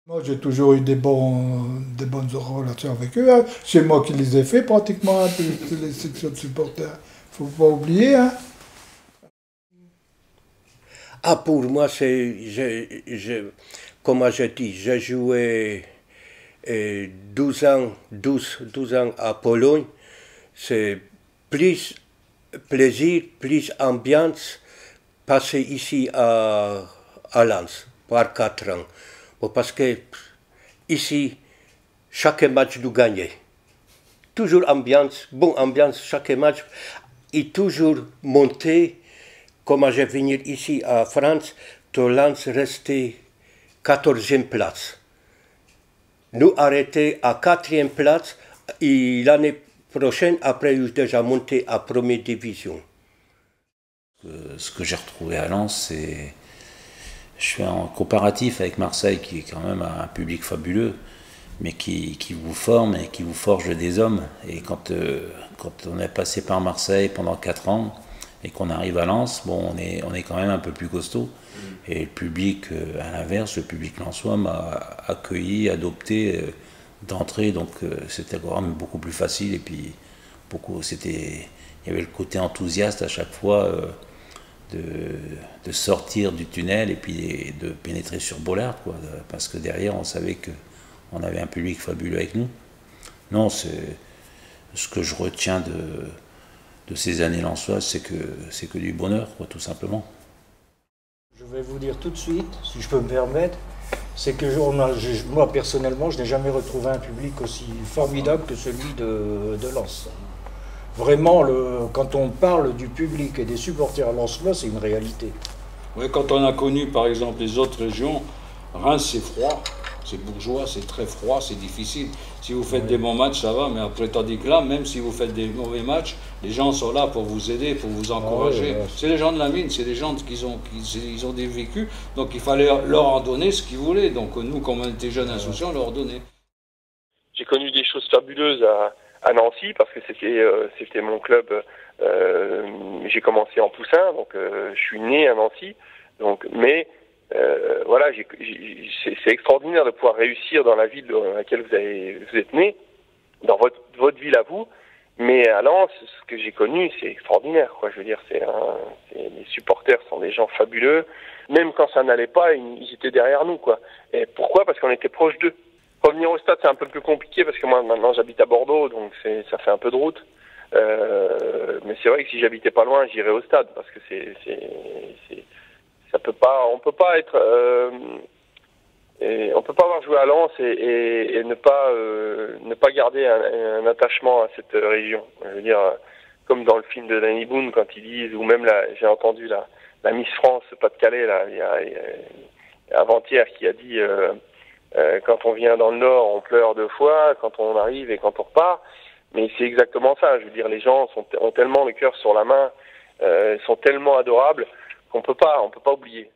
Moi, j'ai toujours eu des bonnes relations avec eux, hein. C'est moi qui les ai fait pratiquement, hein, toutes les sections de supporters. Faut pas oublier, hein. Ah, pour moi, comme je dis, j'ai joué 12 ans, 12 ans à Pologne. C'est plus plaisir, plus ambiance passé ici à Lens, par 4 ans. Bon, parce que ici, chaque match nous gagnait. Toujours ambiance, bonne ambiance, chaque match. Et toujours monter. Comme je venir ici à France, Lens restait 14e place. Nous arrêtés à 4e place et l'année prochaine, après, nous déjà monté à première division. Ce que j'ai retrouvé à Lens, c'est. Je fais un comparatif avec Marseille, qui est quand même un public fabuleux, mais qui vous forme et qui vous forge des hommes. Et quand on est passé par Marseille pendant 4 ans, et qu'on arrive à Lens, bon, on est quand même un peu plus costaud. Et le public, à l'inverse, le public lensois m'a accueilli, adopté d'entrée, donc c'était quand même beaucoup plus facile. Et puis, il y avait le côté enthousiaste à chaque fois de sortir du tunnel et puis de pénétrer sur Bollard, quoi, parce que derrière, on savait qu'on avait un public fabuleux avec nous. Non, c'est ce que je retiens de ces années lensoises, c'est que du bonheur, quoi, tout simplement. Je vais vous dire tout de suite, si je peux me permettre, c'est que moi personnellement, je n'ai jamais retrouvé un public aussi formidable que celui de Lens. Vraiment, quand on parle du public et des supporters lensois, c'est une réalité. Oui, quand on a connu par exemple les autres régions, Reims c'est froid, c'est bourgeois, c'est très froid, c'est difficile. Si vous faites des bons matchs, ça va, mais après, tandis que là, même si vous faites des mauvais matchs, les gens sont là pour vous aider, pour vous encourager. C'est les gens de la mine, c'est des gens qui ont des vécus, donc il fallait leur en donner ce qu'ils voulaient. Donc nous, comme on était jeunes insouciants, on leur donnait. J'ai connu des choses fabuleuses à Nancy, parce que c'était mon club. J'ai commencé en poussin, donc je suis né à Nancy. Donc, mais voilà, c'est extraordinaire de pouvoir réussir dans la ville dans laquelle vous êtes né, dans votre ville à vous. Mais à Lens, ce que j'ai connu, c'est extraordinaire, quoi. Je veux dire, les supporters sont des gens fabuleux. Même quand ça n'allait pas, ils étaient derrière nous, quoi. Et pourquoi? Parce qu'on était proche d'eux. Revenir au stade, c'est un peu plus compliqué parce que moi, maintenant, j'habite à Bordeaux, donc ça fait un peu de route. Mais c'est vrai que si j'habitais pas loin, j'irais au stade parce que on peut pas être, on peut pas avoir joué à Lens et ne pas garder un attachement à cette région. Je veux dire, comme dans le film de Danny Boone quand ils disent, ou même là, j'ai entendu la Miss France Pas-de-Calais là, il y a avant-hier qui a dit. Quand on vient dans le Nord, on pleure 2 fois, quand on arrive et quand on repart. Mais c'est exactement ça. Je veux dire, les gens ont tellement le cœur sur la main, sont tellement adorables qu'on peut pas oublier.